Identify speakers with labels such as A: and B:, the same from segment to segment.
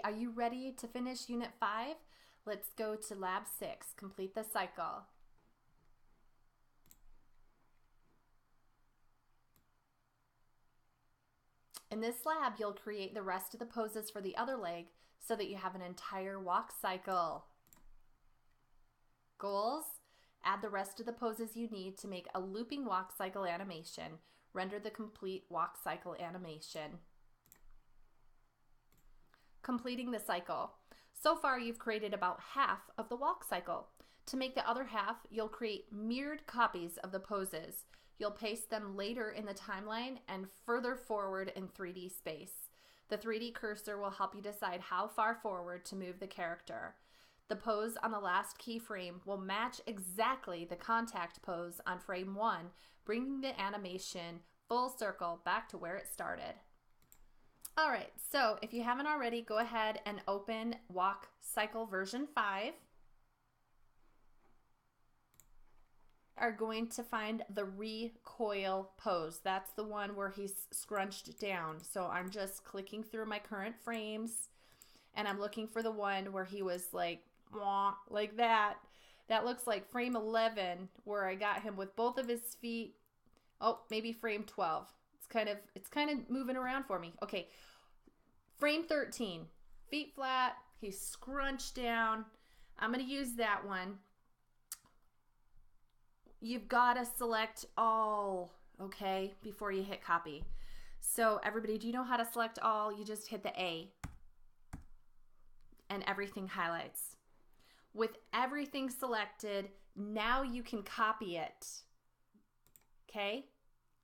A: are you ready to finish Unit 5? Let's go to Lab 6, complete the cycle. In this lab, you'll create the rest of the poses for the other leg so that you have an entire walk cycle. Goals: add the rest of the poses you need to make a looping walk cycle animation. Render the complete walk cycle animation. Completing the cycle. So far, you've created about half of the walk cycle. To make the other half, you'll create mirrored copies of the poses. You'll paste them later in the timeline and further forward in 3D space. The 3D cursor will help you decide how far forward to move the character. The pose on the last keyframe will match exactly the contact pose on frame 1, bringing the animation full circle back to where it started. All right, so if you haven't already, go ahead and open Walk Cycle version 5. Are going to find the Recoil Pose. That's the one where he's scrunched down. So I'm just clicking through my current frames and I'm looking for the one where he was like that. That looks like frame 11 where I got him with both of his feet. Oh, maybe frame 12. It's kind of moving around for me. Okay. Frame 13. Feet flat. He's scrunched down. I'm going to use that one. You've got to select all, okay, before you hit copy. So everybody, do you know how to select all? You just hit the A and everything highlights. With everything selected, now you can copy it. Okay,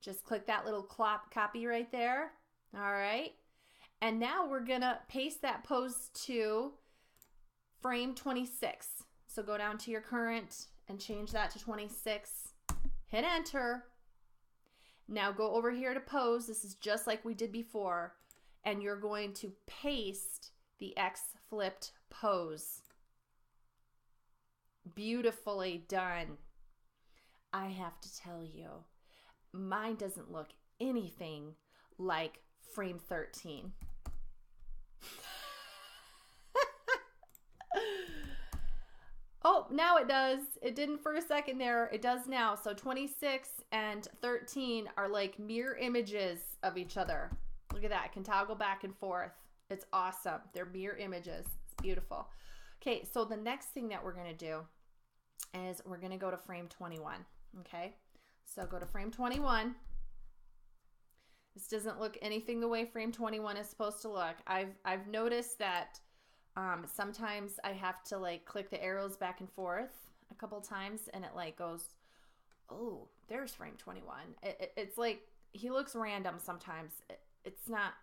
A: just click that little copy right there. All right, and now we're gonna paste that pose to frame 26. So go down to your current and change that to 26. Hit enter. Now go over here to pose. This is just like we did before, and you're going to paste the X flipped pose. Beautifully done. I have to tell you, mine doesn't look anything like frame 13. Oh, now it does. It didn't for a second there. It does now. So 26 and 13 are like mirror images of each other. Look at that. I can toggle back and forth. It's awesome. They're mirror images. It's beautiful. Okay, so the next thing that we're going to do is we're going to go to frame 21. Okay, so go to frame 21. This doesn't look anything the way frame 21 is supposed to look. I've noticed that sometimes I have to like click the arrows back and forth a couple times and it like goes, oh, there's frame 21. It's like he looks random sometimes. It's not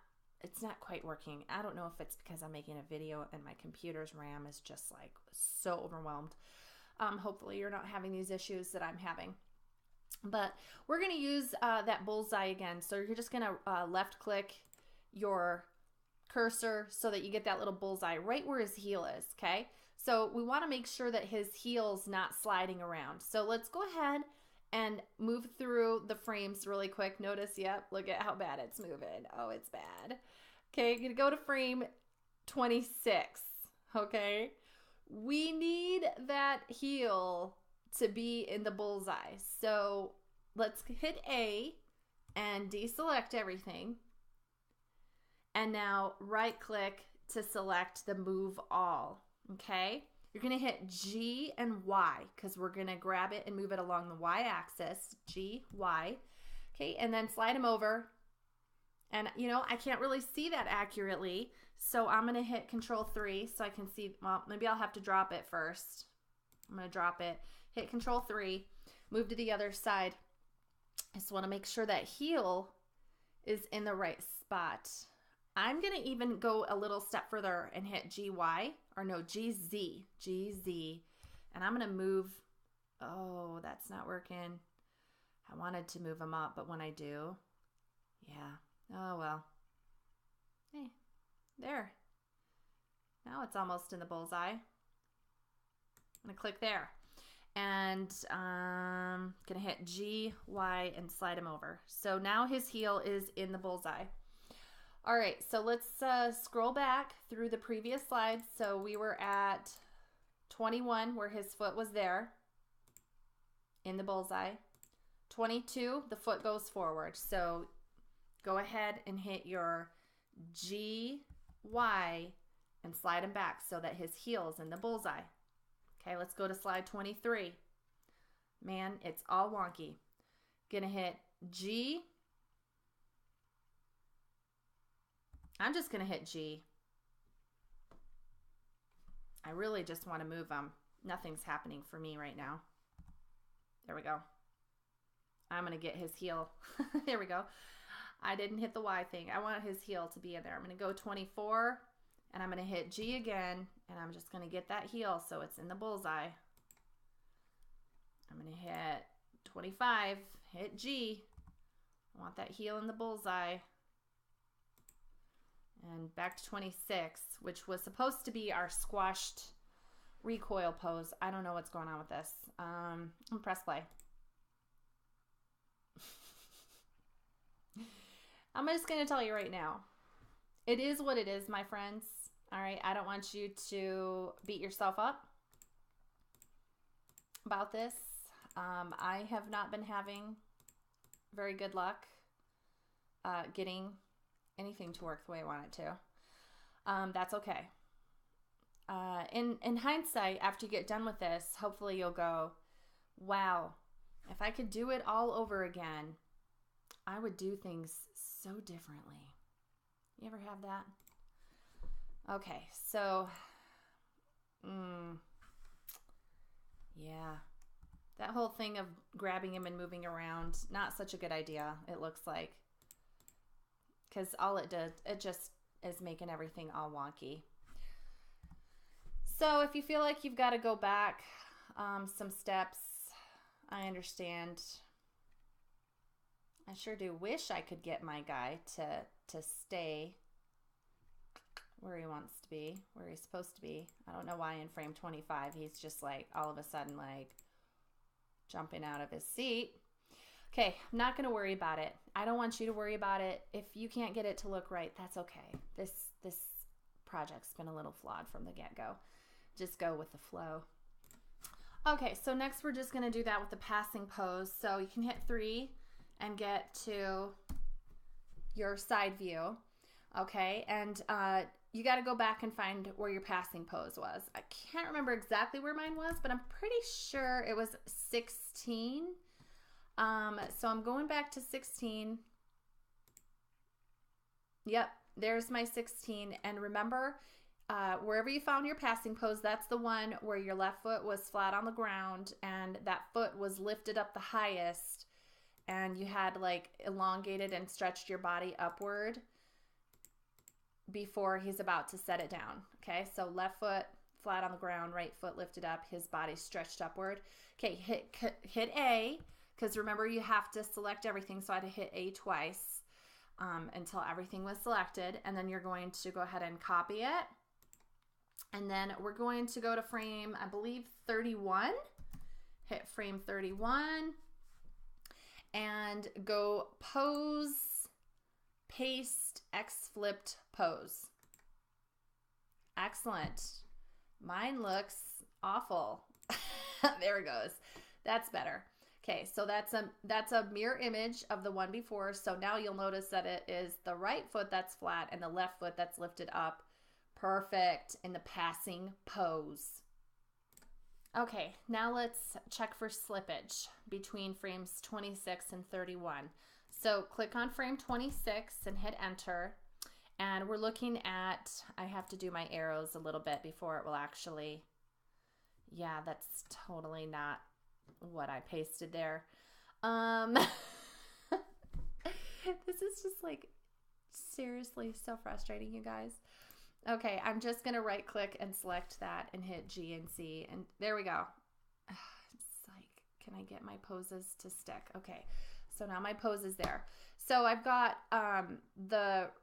A: quite working. I don't know if it's because I'm making a video and my computer's RAM is just like so overwhelmed. Hopefully you're not having these issues that I'm having. But we're going to use that bullseye again. So you're just going to left click your cursor so that you get that little bullseye right where his heel is, okay? So we want to make sure that his heel's not sliding around. So let's go ahead and move through the frames really quick. Notice, yep, look at how bad it's moving. Oh, it's bad. Okay, you're going to go to frame 26, okay? We need that heel to be in the bullseye. So let's hit A and deselect everything. And now right click to select the move all, okay? You're gonna hit G and Y because we're gonna grab it and move it along the Y axis, G, Y, okay? And then slide them over. And you know, I can't really see that accurately, so I'm gonna hit Control 3 so I can see, well, maybe I'll have to drop it first. I'm gonna drop it, hit Control 3, move to the other side. I just wanna make sure that heel is in the right spot. I'm going to even go a little step further and hit GY, or no, GZ, and I'm going to move, oh, that's not working. I wanted to move them up, but when I do, yeah, oh well. Hey, there. Now it's almost in the bullseye. I'm going to click there. And I'm going to hit G, Y, and slide him over. So now his heel is in the bullseye. All right, so let's scroll back through the previous slides. So we were at 21 where his foot was there in the bullseye. 22, the foot goes forward. So go ahead and hit your G, Y, and slide him back so that his heel's in the bullseye. Okay, let's go to slide 23. Man, it's all wonky. Gonna hit G. I'm just gonna hit G. I really just want to move them. Nothing's happening for me right now. There we go. I'm gonna get his heel. There we go. I didn't hit the Y thing. I want his heel to be in there. I'm gonna go 24 and I'm gonna hit G again, and I'm just gonna get that heel so it's in the bullseye. I'm gonna hit 25, hit G. I want that heel in the bullseye. And back to 26, which was supposed to be our squashed recoil pose. I don't know what's going on with this. I'm gonna press play. I'm just gonna tell you right now, it is what it is, my friends. All right, I don't want you to beat yourself up about this. I have not been having very good luck getting anything to work the way I want it to. That's okay. In hindsight, after you get done with this, hopefully you'll go, wow, if I could do it all over again, I would do things so differently. You ever have that? Okay, so, yeah, that whole thing of grabbing him and moving around, not such a good idea, it looks like, because all it does, it just is making everything all wonky. So if you feel like you've got to go back some steps, I understand. I sure do wish I could get my guy to stay where he wants to be, where he's supposed to be. I don't know why in frame 25 he's just like all of a sudden like jumping out of his seat. Okay, I'm not going to worry about it. I don't want you to worry about it. If you can't get it to look right, that's okay. This project's been a little flawed from the get-go. Just go with the flow. Okay, so next we're just going to do that with the passing pose. So you can hit 3 and get to your side view. Okay, and you got to go back and find where your passing pose was. I can't remember exactly where mine was, but I'm pretty sure it was 16. So I'm going back to 16. Yep, there's my 16. And remember, wherever you found your passing pose, that's the one where your left foot was flat on the ground and that foot was lifted up the highest, and you had like elongated and stretched your body upward before he's about to set it down. Okay, so left foot flat on the ground, right foot lifted up, his body stretched upward. Okay, hit A, because remember you have to select everything, so I had to hit A twice until everything was selected, and then you're going to go ahead and copy it, and then we're going to go to frame, I believe 31, hit frame 31, and go pose, paste, X flipped pose. Excellent. Mine looks awful. There it goes. That's better. Okay, so that's a mirror image of the one before. So now you'll notice that it is the right foot that's flat and the left foot that's lifted up. Perfect in the passing pose. Okay, now let's check for slippage between frames 26 and 31. So click on frame 26 and hit enter. And we're looking at, I have to do my arrows a little bit before it will actually, yeah, that's totally not what I pasted there. This is just like seriously so frustrating, you guys. Okay, I'm just gonna right click and select that and hit G and C, and there we go. It's like, can I get my poses to stick? Okay, so now my pose is there. So I've got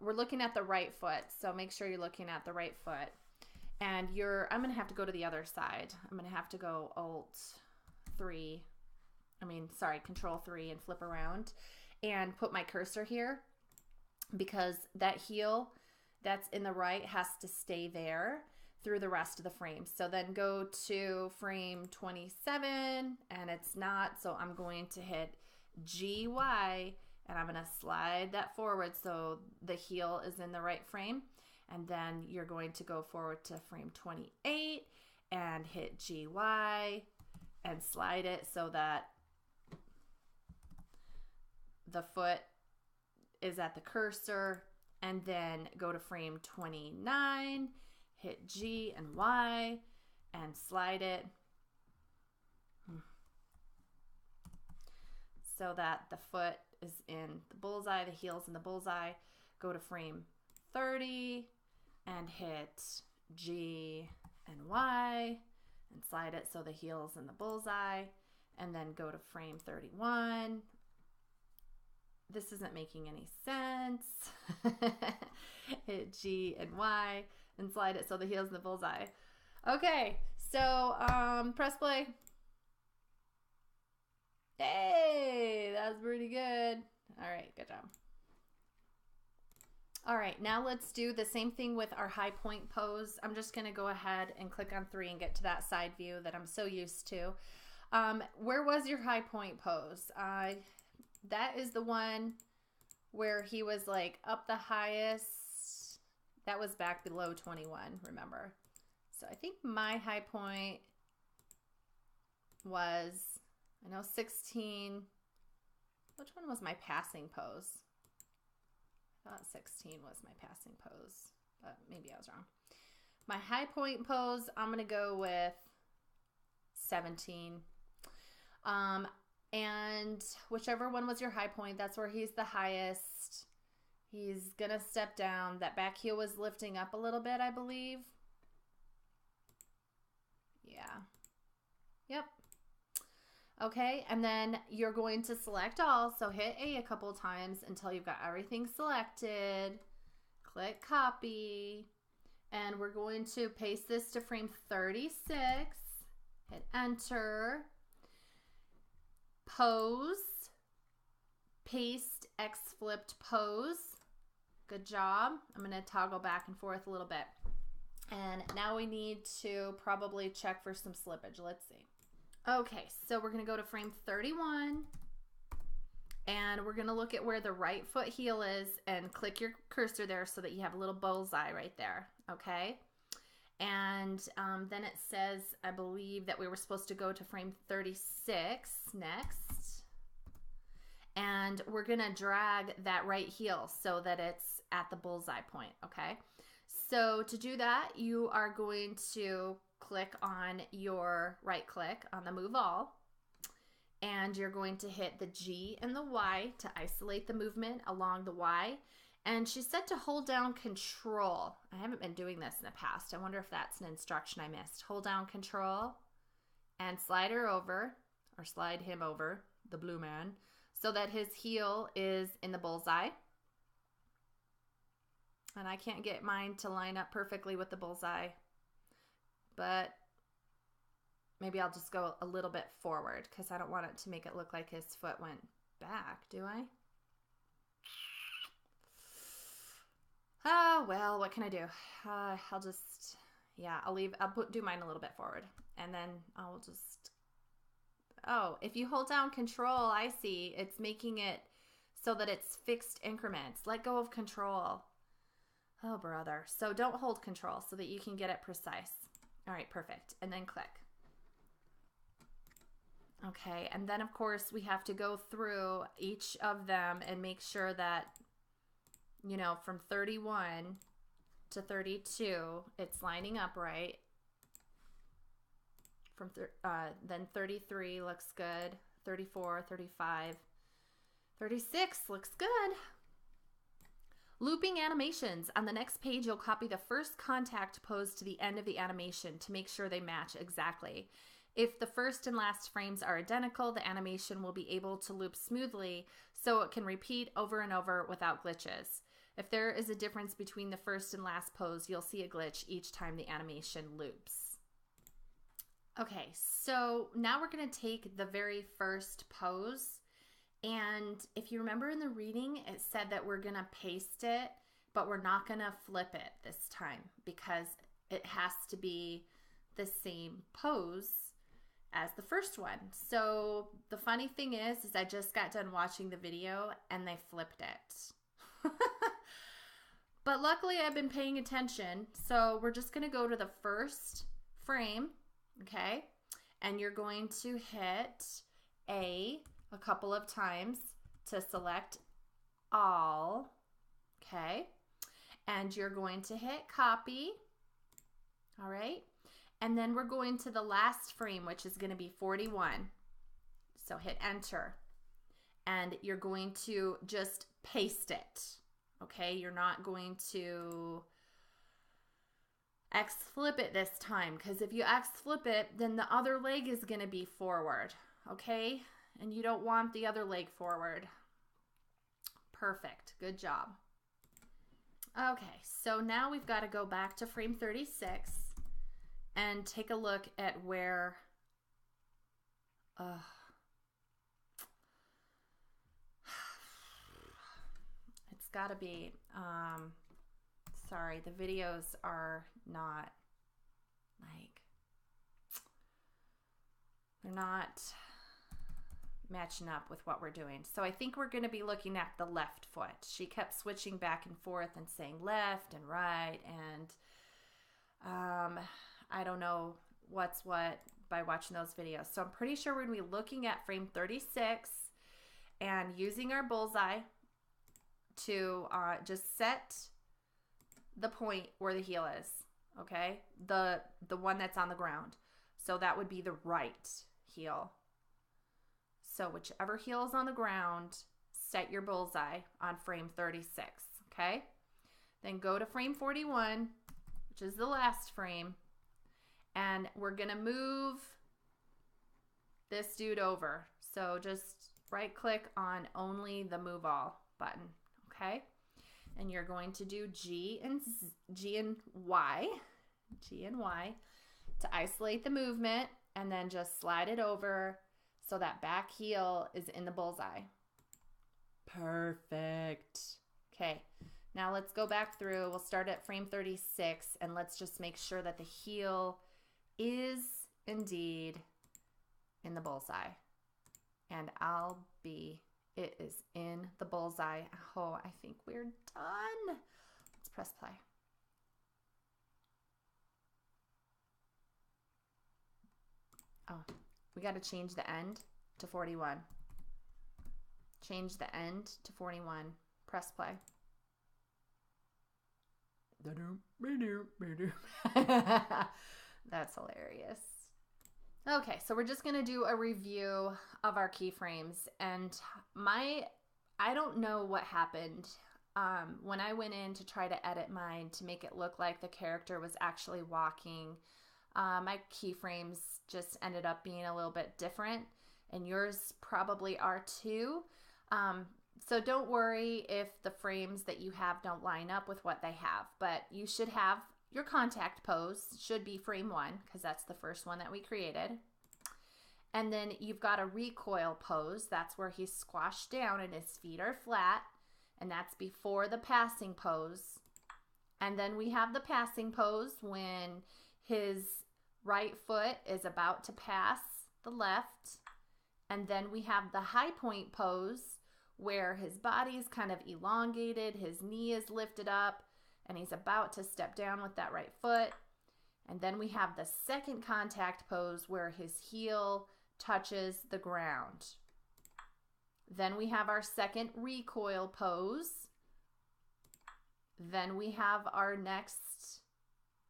A: we're looking at the right foot, so make sure you're looking at the right foot. And I'm gonna have to go to the other side. I'm gonna have to go Control 3 and flip around and put my cursor here. because that heel that's in the right has to stay there through the rest of the frame. So then go to frame 27 and it's not, so I'm going to hit GY and I'm going to slide that forward so the heel is in the right frame. And then you're going to go forward to frame 28 and hit GY and slide it so that the foot is at the cursor, and then go to frame 29, hit G and Y and slide it so that the foot is in the bullseye, the heel's in the bullseye. Go to frame 30 and hit G and Y and slide it so the heel's in the bullseye, and then go to frame 31. This isn't making any sense. Hit G and Y and slide it so the heel's in the bullseye. Okay, so press play. Hey, that's pretty good. All right, good job. All right, now let's do the same thing with our high point pose. I'm just gonna go ahead and click on 3 and get to that side view that I'm so used to. Where was your high point pose? That is the one where he was like up the highest. That was back below 21, remember? So I think my high point was, I know 16. Which one was my passing pose? I thought 16 was my passing pose, but maybe I was wrong. My high point pose, I'm going to go with 17. And whichever one was your high point, that's where he's the highest. He's going to step down. That back heel was lifting up a little bit, I believe. Yeah. Yep. Okay, and then you're going to select all. So hit A a couple times until you've got everything selected. Click copy. And we're going to paste this to frame 36. Hit enter. Pose. Paste X flipped pose. Good job. I'm going to toggle back and forth a little bit. And now we need to probably check for some slippage. Let's see. Okay, so we're going to go to frame 31 and we're going to look at where the right foot heel is and click your cursor there so that you have a little bullseye right there, okay? And then it says, I believe that we were supposed to go to frame 36 next. And we're going to drag that right heel so that it's at the bullseye point, okay? So to do that, you are going to click on your right click on the move all, and you're going to hit the G and the Y to isolate the movement along the Y. And she said to hold down control. I haven't been doing this in the past. I wonder if that's an instruction I missed. Hold down control and slide her over, or slide him over, the blue man, so that his heel is in the bullseye. And I can't get mine to line up perfectly with the bullseye, but maybe I'll just go a little bit forward because I don't want it to make it look like his foot went back, do I? Oh, well, what can I do? I'll just, yeah, I'll do mine a little bit forward, and then I'll just, oh, if you hold down control, I see, it's making it so that it's fixed increments. Let go of control. Oh, brother. So don't hold control so that you can get it precise. All right, perfect. And then click. Okay, and then of course we have to go through each of them and make sure that, you know, from 31 to 32, it's lining up right. From then 33 looks good. 34, 35, 36 looks good. Looping animations. On the next page, you'll copy the first contact pose to the end of the animation to make sure they match exactly. If the first and last frames are identical, the animation will be able to loop smoothly so it can repeat over and over without glitches. If there is a difference between the first and last pose, you'll see a glitch each time the animation loops. Okay, so now we're going to take the very first pose And if you remember in the reading, it said that we're gonna paste it, but we're not gonna flip it this time because it has to be the same pose as the first one. So the funny thing is I just got done watching the video and they flipped it. But luckily I've been paying attention. So we're just gonna go to the first frame, okay? And you're going to hit A couple of times to select all, okay? And you're going to hit copy, all right? And then we're going to the last frame, which is going to be 41. So hit enter. And you're going to just paste it, okay? You're not going to X flip it this time, because if you X flip it, then the other leg is going to be forward, okay? And you don't want the other leg forward. Perfect. Good job. Okay, so now we've got to go back to frame 36 and take a look at where it's got to be sorry, the videos are not like, they're not matching up with what we're doing. So I think we're going to be looking at the left foot. She kept switching back and forth and saying left and right, and I don't know what's what by watching those videos. So I'm pretty sure we're going to be looking at frame 36 and using our bullseye to just set the point where the heel is, okay? The one that's on the ground. So that would be the right heel. So whichever heel is on the ground, set your bullseye on frame 36, okay? Then go to frame 41, which is the last frame, and we're gonna move this dude over. So just right click on only the move all button, okay? And you're going to do G and Y to isolate the movement, and then just slide it over so that back heel is in the bullseye. Perfect. Okay, now let's go back through. We'll start at frame 36 and let's just make sure that the heel is indeed in the bullseye. And it is in the bullseye. Oh, I think we're done. Let's press play. Oh, we got to change the end to 41. Change the end to 41. Press play. That's hilarious. Okay, so we're just going to do a review of our keyframes. And I don't know what happened when I went in to try to edit mine to make it look like the character was actually walking. My keyframes just ended up being a little bit different, and yours probably are too. So don't worry if the frames that you have don't line up with what they have, but you should have your contact pose should be frame 1 because that's the first one that we created. And then you've got a recoil pose. That's where he's squashed down and his feet are flat, and that's before the passing pose. And then we have the passing pose when his right foot is about to pass the left. And then we have the high point pose where his body is kind of elongated, his knee is lifted up, and he's about to step down with that right foot. And then we have the second contact pose where his heel touches the ground. Then we have our second recoil pose. Then we have our next,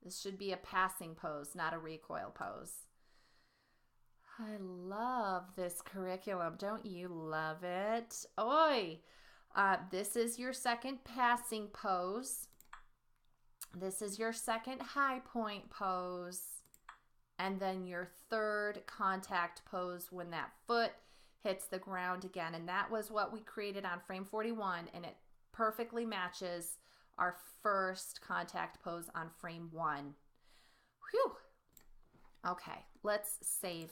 A: this should be a passing pose, not a recoil pose. I love this curriculum. Don't you love it? Oi! This is your second passing pose. This is your second high point pose. And then your third contact pose when that foot hits the ground again. And that was what we created on frame 41, and it perfectly matches our first contact pose on frame 1. Whew! Okay, let's save.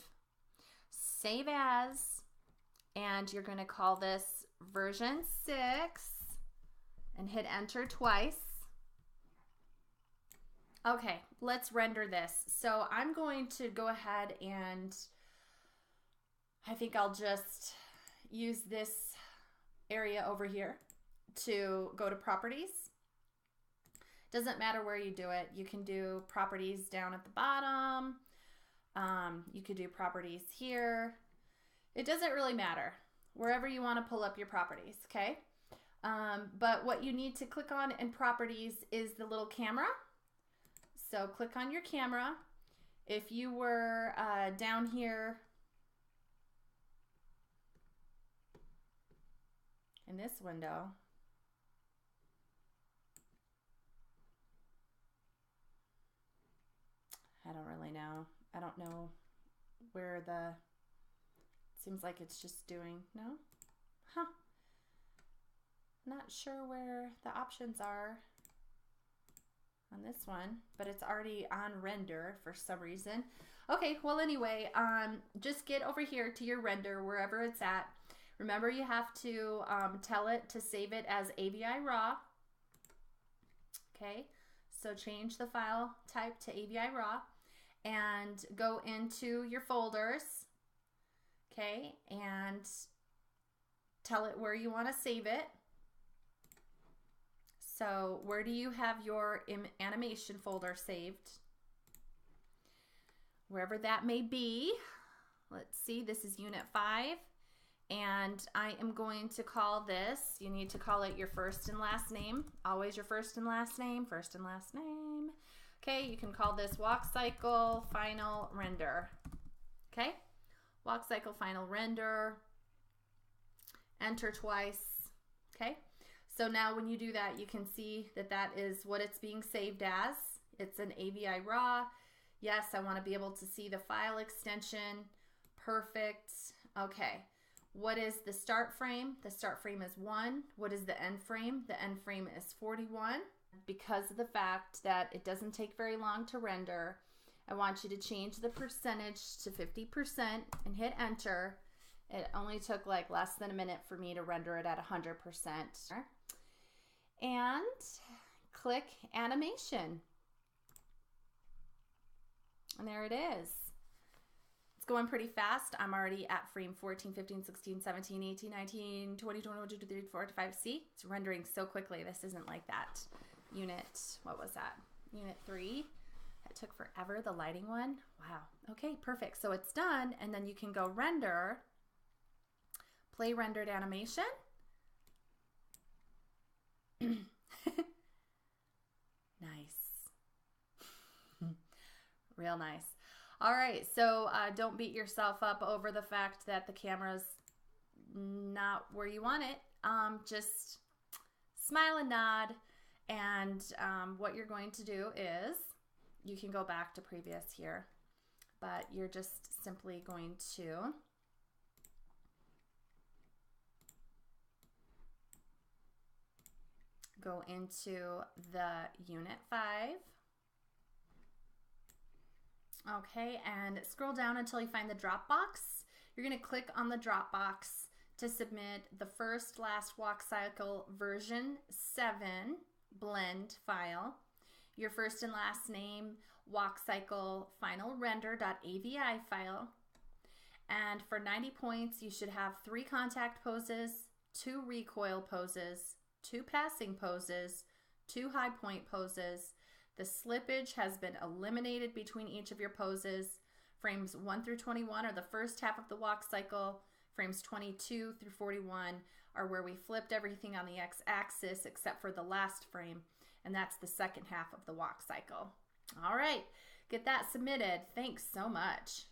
A: Save as, and you're going to call this version 6 and hit enter twice. Okay, let's render this. So I'm going to go ahead and I think I'll just use this area over here to go to properties. Doesn't matter where you do it. You can do properties down at the bottom. You could do properties here. It doesn't really matter. Wherever you want to pull up your properties, okay? But what you need to click on in properties is the little camera. So click on your camera. If you were down here in this window, I don't really know. I don't know where the, seems like it's just doing, no? Huh. Not sure where the options are on this one, but it's already on render for some reason. Okay, well anyway, just get over here to your render wherever it's at. Remember, you have to tell it to save it as AVI RAW. Okay, so change the file type to AVI RAW and go into your folders. Okay, and tell it where you want to save it. So where do you have your animation folder saved? Wherever that may be. Let's see, this is Unit 5. And I am going to call this, you need to call it your first and last name. Always your first and last name, first and last name. Okay, you can call this Walk Cycle Final Render. Okay, Walk Cycle Final Render. Enter twice. Okay. So now when you do that, you can see that that is what it's being saved as. It's an AVI RAW. Yes, I want to be able to see the file extension. Perfect. Okay. What is the start frame? The start frame is 1. What is the end frame? The end frame is 41. Because of the fact that it doesn't take very long to render, I want you to change the percentage to 50% and hit enter. It only took like less than a minute for me to render it at 100%. And click animation. And there it is. It's going pretty fast. I'm already at frame 14, 15, 16, 17, 18, 19, 20, 21, 22, 23, 24, 25. See? It's rendering so quickly. This isn't like that. Unit, what was that? Unit 3. That took forever, the lighting one. Wow. Okay, perfect. So it's done, and then you can go render, play rendered animation. Nice. Real nice. All right, so don't beat yourself up over the fact that the camera's not where you want it. Just smile and nod, and what you're going to do is, you can go back to previous here, but you're just simply going to go into the Unit 5. Okay, and scroll down until you find the drop box. You're going to click on the drop box to submit the first last walk cycle version 7 blend file, your first and last name walk cycle final render.avi file, and for 90 points you should have 3 contact poses, 2 recoil poses, 2 passing poses, 2 high point poses. The slippage has been eliminated between each of your poses. Frames 1 through 21 are the first half of the walk cycle. Frames 22 through 41 are where we flipped everything on the x-axis except for the last frame, and that's the second half of the walk cycle. All right, get that submitted. Thanks so much.